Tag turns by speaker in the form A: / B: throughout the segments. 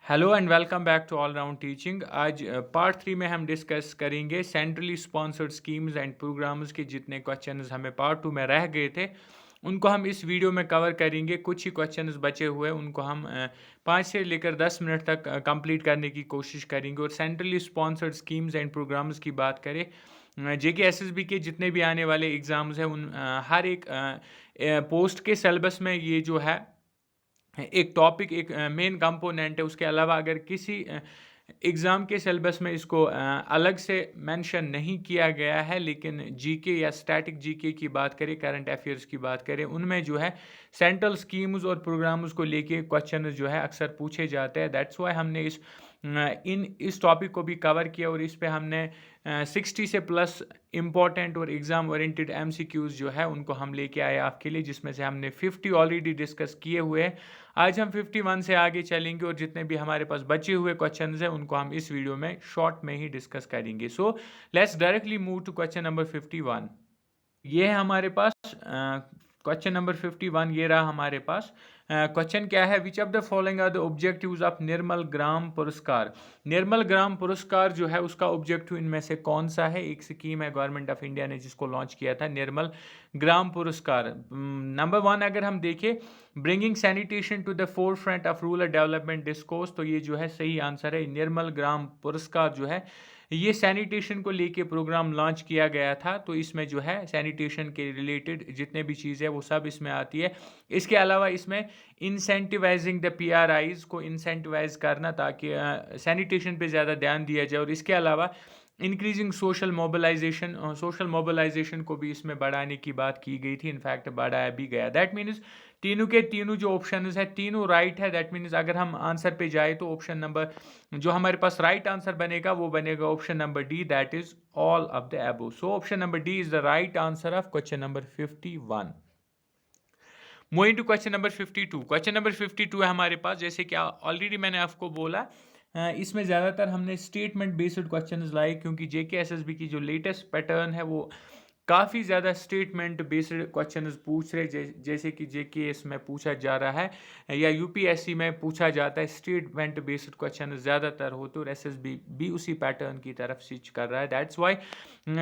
A: Hello and welcome back to all round teaching. आज part 3 में हम डिस्कस करेंगे centrally sponsored schemes and programmes के जितने क्वेश्चंस हमें पार्ट 2 में रह गए थे उनको हम इस वीडियो में कवर करेंगे। कुछ ही क्वेश्चंस बचे हुए उनको हम 5 से लेकर 10 मिनट तक कंप्लीट करने की कोशिश करेंगे। और centrally sponsored schemes and programmes की बात करें, JK SSB के जितने भी आने वाले एग्ज़ाम्स हैं उन हर एक पोस्ट के सिलेबस में ये जो है एक टॉपिक एक मेन कंपोनेंट है। उसके अलावा अगर किसी एग्ज़ाम के सिलेबस में इसको अलग से मेंशन नहीं किया गया है, लेकिन जीके या स्टैटिक जीके की बात करें, करंट अफेयर्स की बात करें, उनमें जो है सेंट्रल स्कीम्स और प्रोग्राम्स को लेके क्वेश्चन जो है अक्सर पूछे जाते हैं। दैट्स वाई हमने इस टॉपिक को भी कवर किया और इस पे हमने 60 से प्लस इम्पॉर्टेंट और एग्ज़ाम ओरिएंटेड MCQs जो है उनको हम लेके आए आपके लिए, जिसमें से हमने 50 ऑलरेडी डिस्कस किए हुए हैं। आज हम 51 से आगे चलेंगे और जितने भी हमारे पास बचे हुए क्वेश्चंस हैं उनको हम इस वीडियो में शॉर्ट में ही डिस्कस करेंगे। So let's directly move to question number 51। ये है हमारे पास क्वेश्चन नंबर 51। ये रहा हमारे पास क्वेश्चन। क्या है? Which of the following are the objectives of Nirmal Gram Puraskar. Nirmal Gram पुरस्कार जो है उसका ऑब्जेक्टिव इनमें से कौन सा है? एक स्कीम है गवर्नमेंट ऑफ इंडिया ने जिसको लॉन्च किया था, निर्मल ग्राम पुरस्कार। नंबर 1 अगर हम देखें, bringing sanitation to the forefront of rural development discourse, तो ये जो है सही आंसर है। निर्मल ग्राम पुरस्कार जो है ये सैनिटेशन को लेके प्रोग्राम लॉन्च किया गया था, तो इसमें जो है सैनिटेशन के रिलेटेड जितने भी चीज़ें वो सब इसमें आती है। इसके अलावा इसमें इंसेंटिवाइजिंग द PRIs को इंसेंटिवाइज करना ताकि सैनिटेशन पे ज़्यादा ध्यान दिया जाए। और इसके अलावा इंक्रीजिंग सोशल मोबिलाइजेशन को भी इसमें बढ़ाने की बात की गई थी। इनफैक्ट बढ़ाया भी गया। दैट मीन्स तीनों के तीनों जो ऑप्शन है तीनों राइट है। दैट मीन्स अगर हम आंसर पे जाए तो ऑप्शन नंबर जो हमारे पास राइट आंसर बनेगा वो बनेगा option number D, that is all of the above. So option number D is the right answer of question number 51। Moving to question number 52। Question number 52 है हमारे पास। जैसे कि ऑलरेडी मैंने आपको बोला, इसमें ज़्यादातर हमने स्टेटमेंट बेस्ड क्वेश्चंस लाए, क्योंकि JK SSB की जो लेटेस्ट पैटर्न है वो काफ़ी ज़्यादा स्टेटमेंट बेस्ड क्वेश्चंस पूछ रहे, जैसे कि JKS में पूछा जा रहा है या UPSC में पूछा जाता है। स्टेटमेंट बेस्ड क्वेश्चन ज़्यादातर होते और SSB भी उसी पैटर्न की तरफ स्विच कर रहा है। दैट्स वाई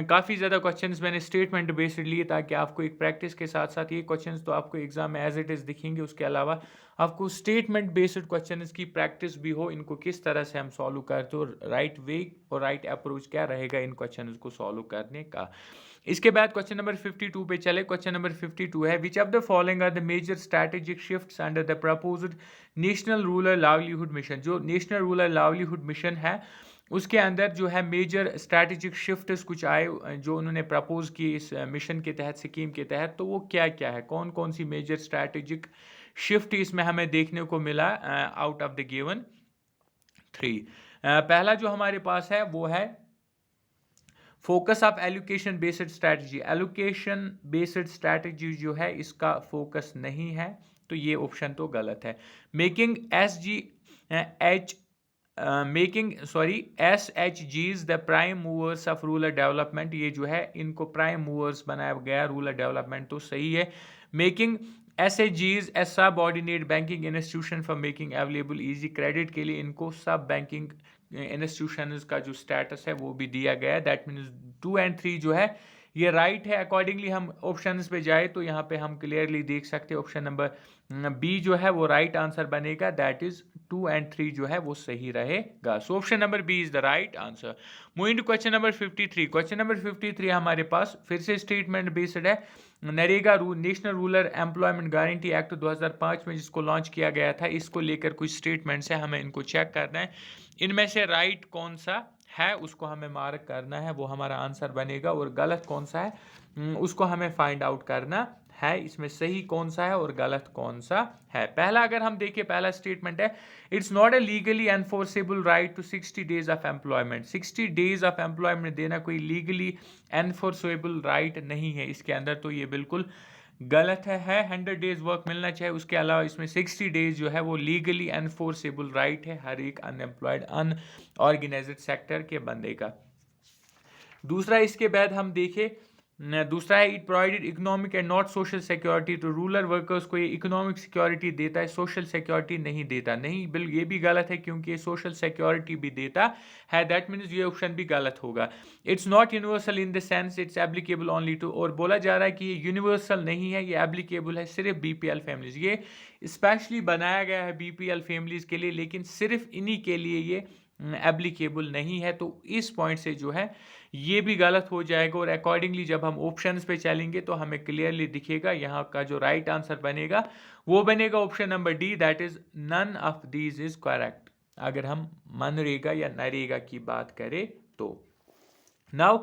A: काफ़ी ज़्यादा क्वेश्चंस मैंने स्टेटमेंट बेस्ड लिए, ताकि आपको एक प्रैक्टिस के साथ साथ ये क्वेश्चंस तो आपको एग्जाम में एज इट इज़ दिखेंगे, उसके अलावा आपको स्टेटमेंट बेस्ड क्वेश्चंस की प्रैक्टिस भी हो, इनको किस तरह से हम सॉल्व करते हो, राइट वे और राइट अप्रोच क्या रहेगा इन क्वेश्चंस को सॉल्व करने का। इसके बाद क्वेश्चन नंबर 52 पे चले। क्वेश्चन नंबर 52 है, which of the following are the major strategic shifts under the proposed national rural livelihood mission. जो नेशनल रूरल लाइवलीहुड मिशन है उसके अंदर जो है मेजर स्ट्रैटेजिक शिफ्ट्स कुछ आए जो उन्होंने प्रपोज किए इस मिशन के तहत, स्कीम के तहत, तो वो क्या क्या है, कौन कौन सी मेजर स्ट्रैटेजिक शिफ्ट इसमें हमें देखने को मिला आउट ऑफ द गिवन 3। पहला जो हमारे पास है वो है focus of allocation based strategy. Allocation based strategy जो है इसका फोकस नहीं है, तो ये ऑप्शन तो गलत है। Making SHGs the prime movers of rural development, ये जो है इनको प्राइम मूवर्स बनाया गया रूरल डेवलपमेंट, तो सही है। मेकिंग SHGs ए सब ordinate banking institution for making available easy credit, के लिए इनको सब बैंकिंग इंस्टीट्यूशन का जो स्टेटस है वो भी दिया गया है। दैट मीन्स 2 एंड 3 जो है ये राइट है। अकॉर्डिंगली हम ऑप्शंस पे जाए तो यहाँ पे हम क्लियरली देख सकते हैं ऑप्शन नंबर बी जो है वो राइट आंसर बनेगा। दैट इज 2 एंड 3 जो है वो सही रहेगा। So option number B is the right answer. Moving to question number 53। Question number 53 हमारे पास फिर से स्टेटमेंट बेस्ड है। NREGA national rural employment guarantee act 2005 में जिसको लॉन्च किया गया था, इसको लेकर कुछ स्टेटमेंट्स है, हमें इनको चेक करना है। इनमें से राइट कौन सा है उसको हमें मार्क करना है, वो हमारा आंसर बनेगा। और गलत कौन सा है उसको हमें फाइंड आउट करना है। इसमें सही कौन सा है और गलत कौन सा है। पहला अगर हम देखें, पहला स्टेटमेंट है, it's not a legally enforceable right to 60 days of employment. 60 days of employment देना कोई लीगली एनफोर्सेबल राइट नहीं है इसके अंदर, तो ये बिल्कुल गलत है। 100 डेज वर्क मिलना चाहिए। उसके अलावा इसमें 60 डेज जो है वो लीगली एनफोर्सेबल राइट है हर एक अनएम्प्लॉयड अनऑर्गेनाइज्ड सेक्टर के बंदे का। दूसरा, इसके बाद हम देखें दूसरा है it provided economic and not social security, तो रूरल वर्कर्स को ये इकोनॉमिक सिक्योरिटी देता है, सोशल सिक्योरिटी नहीं देता। नहीं, बिल ये भी गलत है क्योंकि ये सोशल सिक्योरिटी भी देता है, दैट मीन्स ये ऑप्शन भी गलत होगा। It's not universal in the sense it's applicable only to, और बोला जा रहा है कि ये यूनिवर्सल नहीं है, ये एप्लीकेबल है सिर्फ बीपीएल फैमिलीज, ये स्पेशली बनाया गया है बीपीएल फैमिलीज के लिए, लेकिन सिर्फ इन्हीं के लिए ये एप्लीकेबल नहीं है। तो इस पॉइंट से जो है ये भी गलत हो जाएगा, और अकॉर्डिंगली जब हम ऑप्शंस पे चलेंगे तो हमें क्लियरली दिखेगा यहाँ का जो राइट आंसर बनेगा वो बनेगा option number D, that is none of these is correct, अगर हम मनरेगा या नरेगा की बात करें तो। Now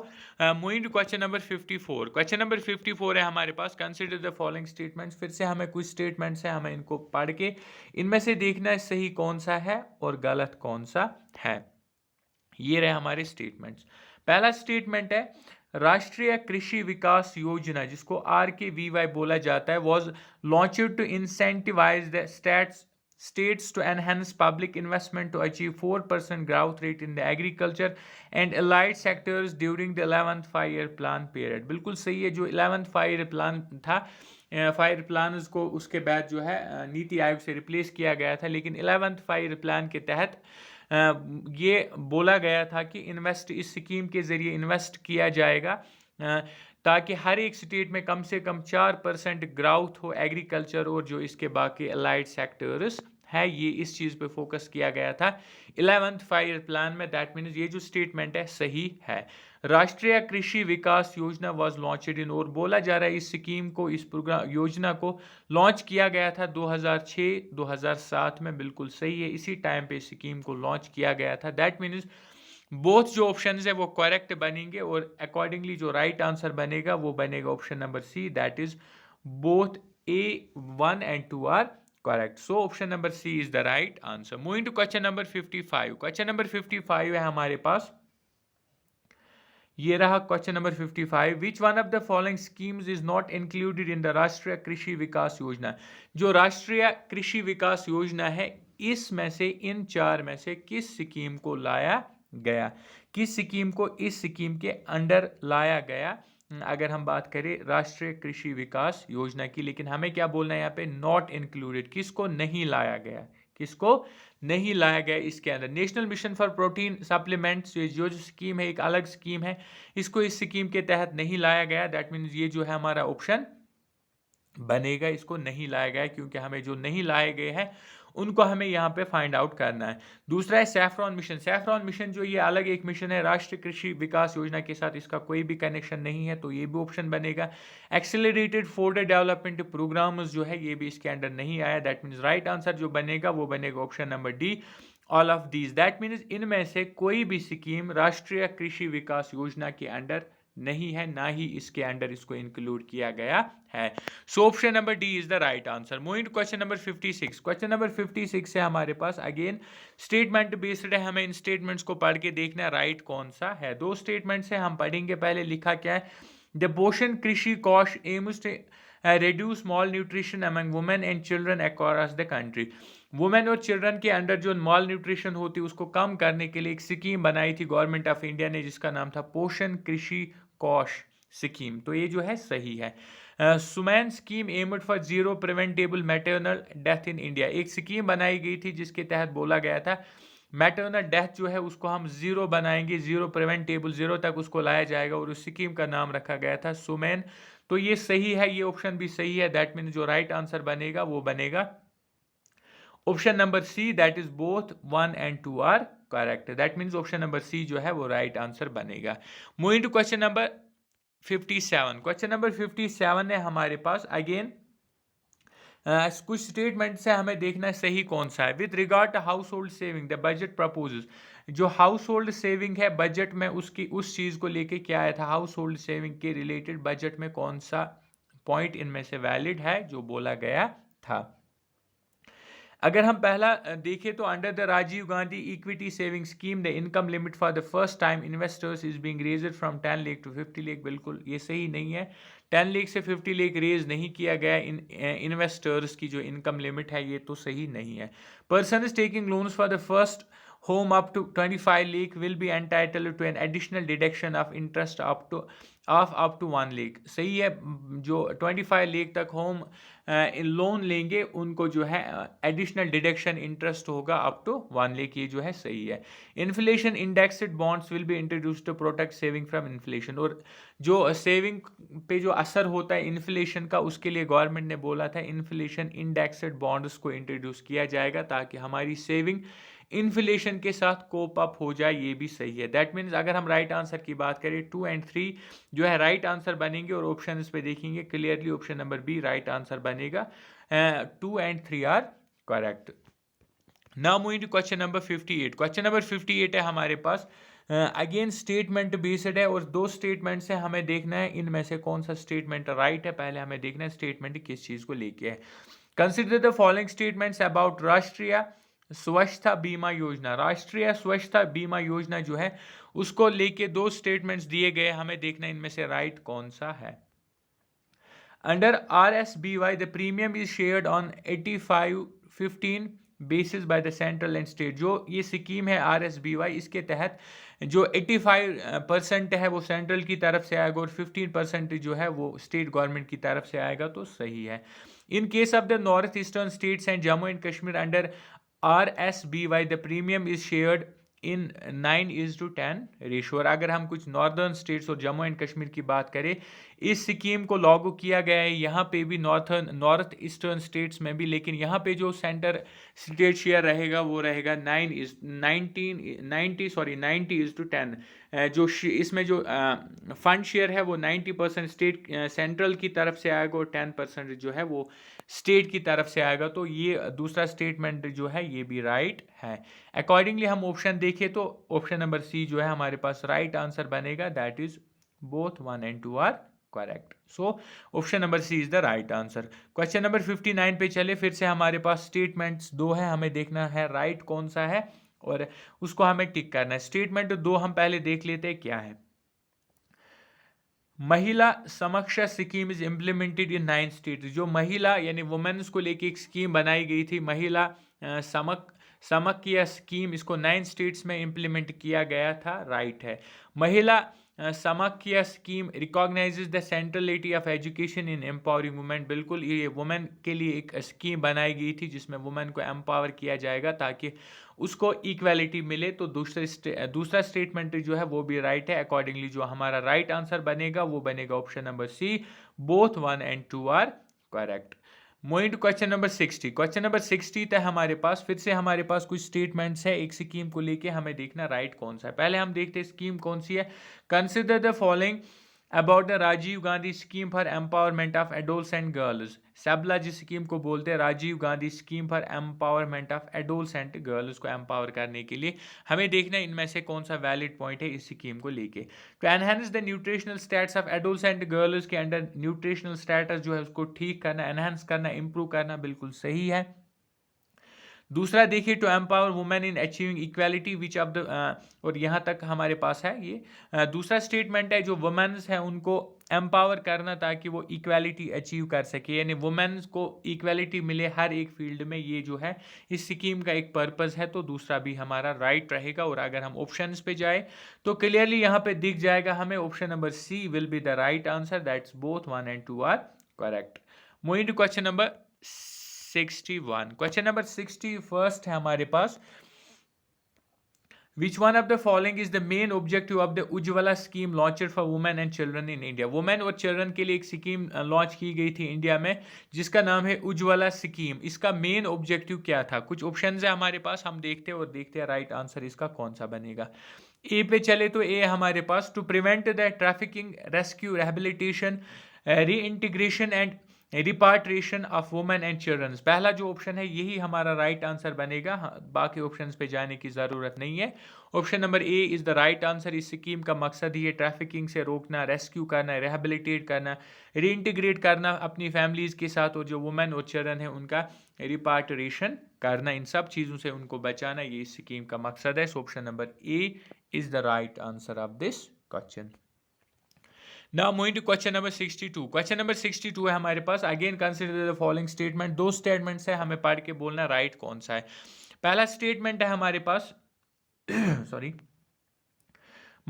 A: moving to question number 54। Question number 54 है हमारे पास, कंसिडर द फॉलोइंग स्टेटमेंट्स। फिर से हमें कुछ स्टेटमेंट्स हैं, हमें इनको पढ़ के इनमें से देखना है सही कौन सा है और गलत कौन सा है। ये रहे हमारे स्टेटमेंट्स। पहला स्टेटमेंट है राष्ट्रीय कृषि विकास योजना, जिसको RKVY बोला जाता है, was launched to incentivise the states to enhance public investment to achieve 4% growth rate in the agriculture and allied sectors during the 11th 5-year plan period। बिल्कुल सही है, जो 11th 5-year plan था, 5-year plan उसको उसके बाद जो है नीति आयोग से रिप्लेस किया गया था, लेकिन 11th 5-year plan के तहत ये बोला गया था कि इस स्कीम के ज़रिए इन्वेस्ट किया जाएगा ताकि हर एक स्टेट में कम से कम 4% ग्राउथ हो एग्रीकल्चर और जो इसके बाकी अलाइड सेक्टर्स है, ये इस चीज़ पे फोकस किया गया था 11th 5-year प्लान में। दैट मीन्स ये जो स्टेटमेंट है सही है। राष्ट्रीय कृषि विकास योजना वाज लॉन्चड इन, और बोला जा रहा है इस स्कीम को, इस प्रोग्राम योजना को लॉन्च किया गया था 2006-2007 में। बिल्कुल सही है, इसी टाइम पे स्कीम को लॉन्च किया गया था। दैट मीन्स बोथ जो ऑप्शन है वो करेक्ट बनेंगे, और अकॉर्डिंगली जो राइट आंसर बनेगा वो बनेगा option number C, that is both A1 and 2 are correct. So option number C is the right answer. Moving to question number 55. Question number 55 है हमारे पास, ये रहा question number 55। Which one of the following schemes is not included in the राष्ट्रीय कृषि विकास योजना। जो राष्ट्रीय कृषि विकास योजना है इसमें से इन चार में से किस स्कीम को लाया गया, किस स्कीम को इस स्कीम के अंडर लाया गया अगर हम बात करें राष्ट्रीय कृषि विकास योजना की। लेकिन हमें क्या बोलना है यहाँ पे, नॉट इंक्लूडेड, किसको नहीं लाया गया, किसको नहीं लाया गया इसके अंदर। National mission for protein supplements जो स्कीम है एक अलग स्कीम है, इसको इस स्कीम के तहत नहीं लाया गया। दैट मीन्स ये जो है हमारा ऑप्शन बनेगा, इसको नहीं लाया गया, क्योंकि हमें जो नहीं लाए गए हैं उनको हमें यहाँ पे फाइंड आउट करना है। दूसरा है सैफरॉन मिशन। सैफरॉन मिशन जो ये अलग एक मिशन है राष्ट्रीय कृषि विकास योजना के साथ, इसका कोई भी कनेक्शन नहीं है, तो ये भी ऑप्शन बनेगा। एक्सेलरेटेड फॉरवर्ड डेवलपमेंट प्रोग्राम्स जो है ये भी इसके अंडर नहीं आया। दैट मीन्स राइट आंसर जो बनेगा वो बनेगा option number D, all of these. That means इनमें से कोई भी स्कीम राष्ट्रीय कृषि विकास योजना के अंडर नहीं है, ना ही इसके अंडर इसको इंक्लूड किया गया है। So option number D is the right answer. Moving to question number 56। Question number 56 है हमारे पास अगेन स्टेटमेंट बेस्ड है, हमें इन स्टेटमेंट्स को पढ़ के देखना है राइट कौन सा है। दो स्टेटमेंट्स है, हम पढ़ेंगे। पहले लिखा क्या है, the Poshan Krishi Kosh aims to reduce malnutrition among women and children across the country। Women और चिल्ड्रन के अंडर जो माल न्यूट्रिशन होती है उसको कम करने के लिए एक स्कीम बनाई थी गवर्नमेंट ऑफ इंडिया ने, जिसका नाम था पोषण कृषि कोष स्कीम। तो ये जो है सही है। Schuman scheme aimed for zero preventable maternal death in India, एक स्कीम बनाई गई थी जिसके तहत बोला गया था मैटरनल डेथ जो है उसको हम जीरो बनाएंगे, जीरो प्रिवेंटेबल, जीरो तक उसको लाया जाएगा, और उस स्कीम का नाम रखा गया था सुमैन। तो ये सही है, ये ऑप्शन भी सही है। दैट मीन्स जो राइट आंसर बनेगा वो बनेगा option number C, that is both 1 and 2 are correct. That means option number C जो है वो राइट आंसर बनेगा। Moving to question number 57। Question number 57 है हमारे पास अगेन कुछ स्टेटमेंट से हमें देखना है सही कौन सा है। With regard to household saving the budget proposes, जो हाउस होल्ड सेविंग है बजट में उसकी उस चीज़ को लेके क्या आया था, हाउस होल्ड सेविंग के रिलेटेड बजट में कौन सा पॉइंट इनमें से वैलिड है जो बोला गया था। अगर हम पहला देखें तो under the Rajiv Gandhi equity saving scheme the income limit for the first time investors is being raised from 10 lakh to 50 lakh. बिल्कुल ये सही नहीं है, 10 लाख से 50 लाख रेज नहीं किया गया। इन्वेस्टर्स की जो इनकम लिमिट है ये तो सही नहीं है। Person is taking loans for the first home up to 25 lakh will be entitled to an additional deduction of interest up of up to 1 lakh सही है। जो 25 लाख तक होम लोन लेंगे उनको जो है एडिशनल डिडक्शन इंटरेस्ट होगा अप टू 1 लाख, ये जो है सही है। Inflation indexed bonds will be introduced to protect saving from inflation, और जो सेविंग पे जो असर होता है इन्फ्लेशन का, उसके लिए गवर्नमेंट ने बोला था इन्फ्लेशन इंडेक्स्ड बॉन्ड्स को इंट्रोड्यूस किया जाएगा ताकि हमारी सेविंग इन्फ्लेशन के साथ कोप अप हो जाए, ये भी सही है। दैट मीन्स अगर हम राइट आंसर की बात करें 2 एंड 3 जो है राइट आंसर बनेंगे, और ऑप्शन पे देखेंगे clearly option number B right answer बनेगा। 2 and 3 are correct. Now moving to question number 58। Question number 58 है हमारे पास, अगेन स्टेटमेंट बेस्ड है, और दो स्टेटमेंट से हमें देखना है इनमें से कौन सा स्टेटमेंट राइट है। पहले हमें देखना है स्टेटमेंट किस चीज को लेके है। Consider the following statements about राष्ट्रीय स्वच्छता बीमा योजना। राष्ट्रीय स्वच्छता बीमा योजना जो है उसको लेके दो स्टेटमेंट्स दिए गए, हमें देखना है इनमें से राइट कौन सा है। Under RSBY the premium is shared on 85-15 basis by the central and state. जो ये स्कीम है RSBY, इसके तहत जो 85% है वो सेंट्रल की तरफ से आएगा और 15% जो है वो स्टेट गवर्नमेंट की तरफ से आएगा, तो सही है। In case of the north eastern states and Jammu and Kashmir under RSBY the premium is shared in 9:10 ratio. और अगर हम कुछ नॉर्दर्न स्टेट्स और जम्मू एंड कश्मीर की बात करें, इस स्कीम को लागू किया गया है यहाँ पे भी नॉर्थ ईस्टर्न स्टेट्स में भी, लेकिन यहाँ पे जो सेंटर स्टेट शेयर रहेगा वो रहेगा 90:10। जो इसमें जो फंड शेयर है वो 90% स्टेट सेंट्रल की तरफ से आएगा और 10% जो है वो स्टेट की तरफ से आएगा, तो ये दूसरा स्टेटमेंट जो है ये भी राइट है। अकॉर्डिंगली हम ऑप्शन देखें तो ऑप्शन नंबर सी जो है हमारे पास राइट आंसर बनेगा, that is both 1 and 2 are correct. So option number C is the right answer. Question number 59 पे चले, फिर से हमारे पास स्टेटमेंट्स दो है, हमें देखना है राइट कौन सा है और उसको हमें टिक करना है। स्टेटमेंट दो हम पहले देख लेते हैं क्या है। Mahila Samakhya scheme is implemented in 9 state. जो महिला यानी वुमेन्स को लेके एक स्कीम बनाई गई थी, महिला समक्या स्कीम, इसको 9 स्टेट्स में इम्प्लीमेंट किया गया था, राइट है। Mahila Samakhya scheme recognizes the centrality of education in empowering women. बिल्कुल, ये वुमेन के लिए एक स्कीम बनाई गई थी जिसमें वुमेन को एम्पावर किया जाएगा ताकि उसको इक्वालिटी मिले, तो दूसरा स्टेटमेंट जो है वो भी राइट है। अकॉर्डिंगली जो हमारा राइट आंसर बनेगा वो बनेगा option number C, both 1 and 2 are correct. Moving to question number 60। Question number 60 है हमारे पास, फिर से हमारे पास कुछ स्टेटमेंट्स है एक स्कीम को लेके, हमें देखना राइट कौन सा है। पहले हम देखते हैं स्कीम कौन सी है। Consider the following about the Rajiv Gandhi scheme for empowerment of adolescent girls. Sabla जिस स्कीम को बोलते हैं Rajiv Gandhi scheme for empowerment of adolescent girls को एम्पावर करने के लिए, हमें देखना है इनमें से कौन सा वैलिड पॉइंट है इस स्कीम को लेके। तो enhance the nutritional status of adolescent girls के अंडर न्यूट्रिशनल स्टेटस जो है उसको ठीक करना, एनहेंस करना, इंप्रूव करना, बिल्कुल सही है। दूसरा देखिए to empower women in achieving equality which of the, और यहाँ तक हमारे पास है ये दूसरा स्टेटमेंट है, जो वुमेन्स है उनको एम्पावर करना ताकि वो इक्वालिटी अचीव कर सके, यानी वुमेन्स को इक्वालिटी मिले हर एक फील्ड में, ये जो है इस स्कीम का एक पर्पस है, तो दूसरा भी हमारा राइट रहेगा। और अगर हम ऑप्शंस पे जाए तो क्लियरली यहाँ पे दिख जाएगा हमें option number C will be the right answer, that's both 1 and 2 are correct. Moving to question number 61। Question number 61 है हमारे पास, Which one of the following is the main objective of the Ujjwala scheme launched for women and children in India? Women और children के लिए एक scheme launch की गई थी इंडिया में जिसका नाम है उज्ज्वला स्कीम। इसका मेन ऑब्जेक्टिव क्या था? कुछ ऑप्शंस है हमारे पास, हम देखते हैं और देखते हैं राइट आंसर इसका कौन सा बनेगा। ए पे चले तो ए हमारे पास to prevent the trafficking, rescue, rehabilitation, reintegration and repatriation of women and children. पहला जो ऑप्शन है यही हमारा राइट आंसर बनेगा, बाकी ऑप्शंस पे जाने की ज़रूरत नहीं है। Option number A is the right answer. इस स्कीम का मकसद ही है ट्रैफिकिंग से रोकना, रेस्क्यू करना, रिहेबिलिटेट करना, रीइंटीग्रेट करना अपनी फैमिलीज़ के साथ, और जो वुमेन और चिल्ड्रन है उनका रिपार्ट्रेशन करना, इन सब चीज़ों से उनको बचाना, ये इस स्कीम का मकसद है। So option number A is the right answer of this question. Now moving to question number 62. Question number 62 है हमारे पास, again consider the following statement. दो स्टेटमेंट्स है, हमें पढ़ के बोलना राइट कौन सा है। पहला स्टेटमेंट है हमारे पास sorry,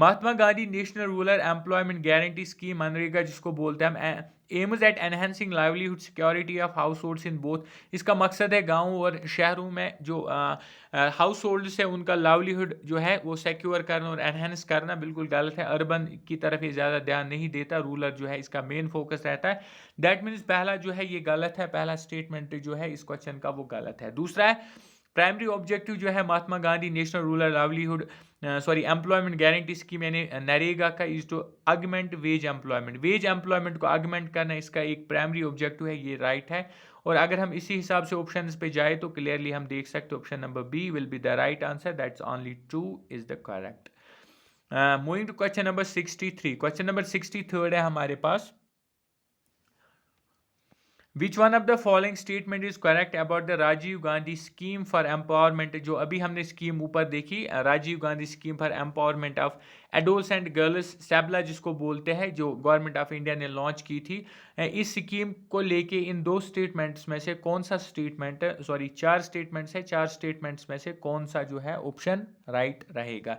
A: Mahatma Gandhi national rural employment guarantee scheme मनरेगा जिसको बोलते हैं हम, aims at enhancing livelihood security of households in both. इसका मकसद है गाँव और शहरों में जो हाउस होल्ड्स है उनका लाइवलीहुड जो है वो सिक्योर करना और एनहेंस करना। बिल्कुल गलत है, अर्बन की तरफ ये ज़्यादा ध्यान नहीं देता, रूरल जो है इसका मेन फोकस रहता है। दैट मीन्स पहला जो है ये गलत है, पहला स्टेटमेंट जो है इस क्वेश्चन का वो गलत है। दूसरा है प्राइमरी ऑब्जेक्टिव जो है Mahatma Gandhi national rural livelihood employment guarantee scheme यानी नरेगा का is to augment wage employment को अगमेंट करना इसका एक प्राइमरी ऑब्जेक्टिव है, ये राइट है। और अगर हम इसी हिसाब से ऑप्शन पे जाए तो क्लियरली हम देख सकते हैं option number B will be the right answer, that's only 2 is the correct. Moving to question number 63। Question number 63 है हमारे पास, Which one of the following statement is correct about the Rajiv Gandhi scheme for empowerment. जो अभी हमने scheme ऊपर देखी, Rajiv Gandhi scheme for empowerment of adolescent girls, Sabla जिसको बोलते हैं, जो गवर्नमेंट ऑफ इंडिया ने लॉन्च की थी। इस स्कीम को लेके इन 2 स्टेटमेंट्स में से कौन सा स्टेटमेंट, 4 स्टेटमेंट्स है, 4 स्टेटमेंट्स में से कौन सा जो है ऑप्शन राइट रहेगा।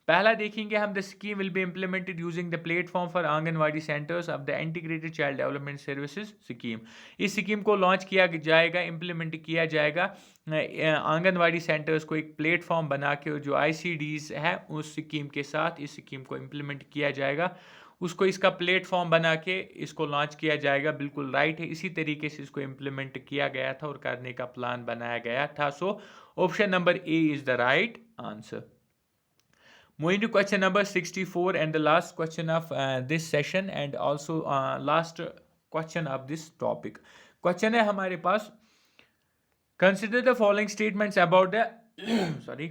A: पहला देखेंगे हम, the scheme will be implemented using the platform for anganwadi centres of the integrated child development services scheme. इस स्कीम को लॉन्च किया जाएगा, इम्प्लीमेंट किया जाएगा आंगनवाड़ी सेंटर्स को एक प्लेटफॉर्म बना के, जो ICDs है उस स्कीम के साथ इस स्कीम को इम्प्लीमेंट किया जाएगा, उसको इसका प्लेटफॉर्म बना के इसको लॉन्च किया जाएगा। बिल्कुल राइट है, इसी तरीके से इसको इम्प्लीमेंट किया गया था और करने का प्लान बनाया गया था। सो option number A is the right answer. Moving to question number 64 and the last question of this session and also last question of this topic. Question है हमारे पास, consider the following statements about the sorry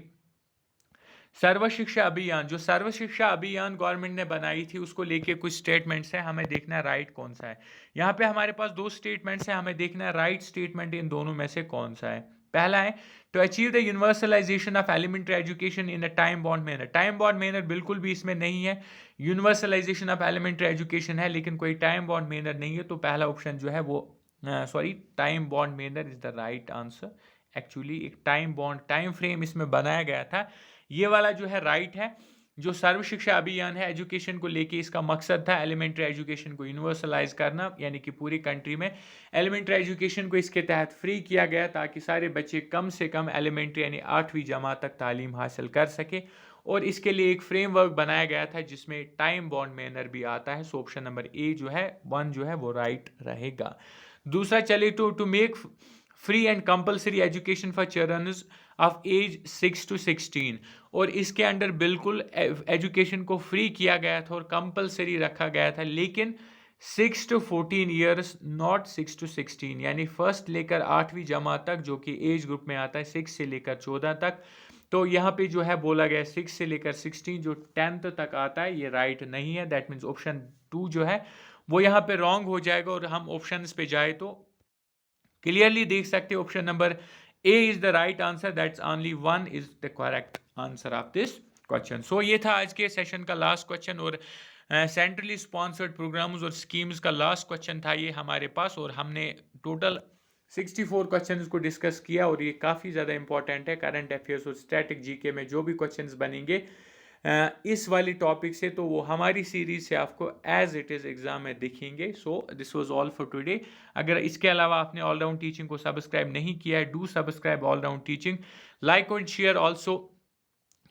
A: सर्व शिक्षा अभियान। जो सर्व शिक्षा अभियान government ने बनाई थी उसको लेके कुछ स्टेटमेंट्स हैं, हमें देखना है राइट कौन सा है। यहाँ पे हमारे पास 2 स्टेटमेंट्स हैं, हमें देखना है राइट स्टेटमेंट इन दोनों में से कौन सा है। पहला है to achieve the universalisation of elementary education in a time bound manner. Time bound manner बिल्कुल भी इसमें नहीं है, यूनिवर्सलाइजेशन ऑफ एलिमेंट्री एजुकेशन है लेकिन कोई टाइम बाउंड मैनर नहीं है, तो पहला ऑप्शन जो है वो time bound manner is the right answer. Actually एक टाइम फ्रेम इसमें बनाया गया था, ये वाला जो है राइट है। जो सर्व शिक्षा अभियान है एजुकेशन को लेके, इसका मकसद था एलिमेंट्री एजुकेशन को यूनिवर्सलाइज करना, यानी कि पूरी कंट्री में एलिमेंट्री एजुकेशन को इसके तहत फ्री किया गया ताकि सारे बच्चे कम से कम एलिमेंट्री यानी 8वीं जमात तक तालीम हासिल कर सके। और इसके लिए एक फ्रेमवर्क बनाया गया था जिसमें टाइम बाउंड मैनर भी आता है। सो ऑप्शन नंबर ए जो है 1 जो है वो राइट रहेगा। दूसरा चले to make free and compulsory education for children of age 6 to 16, और इसके अंडर बिल्कुल एजुकेशन को फ्री किया गया था और कंपलसरी रखा गया था, लेकिन 6 to 14 ईयर्स, नॉट 6 to 16, यानी फर्स्ट लेकर 8वीं जमात तक, जो कि एज ग्रुप में आता है 6 से लेकर 14 तक। तो यहाँ पे जो है बोला गया 6 से लेकर 16 जो 10th तक आता है, ये राइट नहीं है। दैट मीन्स ऑप्शन 2 जो है वो यहाँ पे रॉन्ग हो जाएगा। और हम ऑप्शंस पे जाए तो क्लियरली देख सकते हैं option number A is the right answer, that's only 1 is the correct answer of this question. So ये था आज के सेशन का लास्ट क्वेश्चन, और सेंट्रली स्पॉन्सर्ड प्रोग्राम्स और स्कीम्स का लास्ट क्वेश्चन था ये हमारे पास, और हमने टोटल 64 क्वेश्चंस को डिस्कस किया, और ये काफ़ी ज़्यादा इंपॉर्टेंट है करंट अफेयर्स और स्टैटिक जीके में जो भी क्वेश्चंस बनेंगे इस वाली टॉपिक से, तो वो हमारी सीरीज से आपको एज इट इज़ एग्जाम में दिखेंगे। So this was all for today. अगर इसके अलावा आपने ऑलराउंड टीचिंग को सब्सक्राइब नहीं किया है, do subscribe all round teaching, like और शेयर ऑल्सो,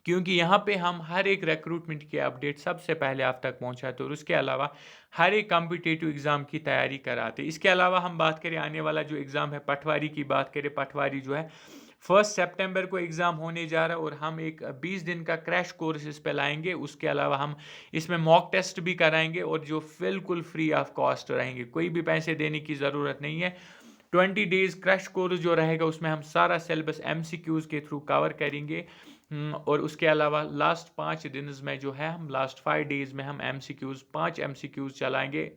A: क्योंकि यहाँ पे हम हर एक रिक्रूटमेंट के अपडेट सबसे पहले आप तक पहुँचाते हैं, और उसके अलावा हर एक कॉम्पिटिटिव एग्ज़ाम की तैयारी कराते हैं। इसके अलावा हम बात करें आने वाला जो एग्ज़ाम है पटवारी की बात करें, पटवारी जो है 1 सितंबर को एग्ज़ाम होने जा रहा है, और हम एक 20 दिन का क्रैश कोर्स इस पे लाएंगे। उसके अलावा हम इसमें मॉक टेस्ट भी कराएंगे, और जो बिल्कुल फ्री ऑफ कॉस्ट रहेंगे, कोई भी पैसे देने की ज़रूरत नहीं है। 20 डेज़ क्रैश कोर्स जो रहेगा उसमें हम सारा सिलेबस MCQs के थ्रू कवर करेंगे, और उसके अलावा लास्ट 5 दिन में जो है हम लास्ट 5 डेज़ में हम पाँच MCQs चलाएंगे,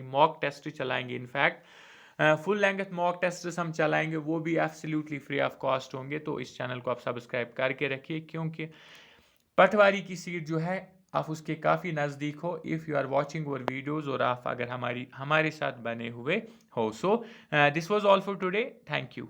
A: मॉक टेस्ट चलाएंगे। In fact full length mock test हम चलाएंगे, वो भी एब्सोल्युटली फ्री ऑफ कॉस्ट होंगे। तो इस चैनल को आप सब्सक्राइब करके रखिए, क्योंकि पटवारी की सीट जो है आप उसके काफ़ी नज़दीक हो if you are watching our videos, और आप अगर हमारे साथ बने हुए हो। So this was all for today, thank you.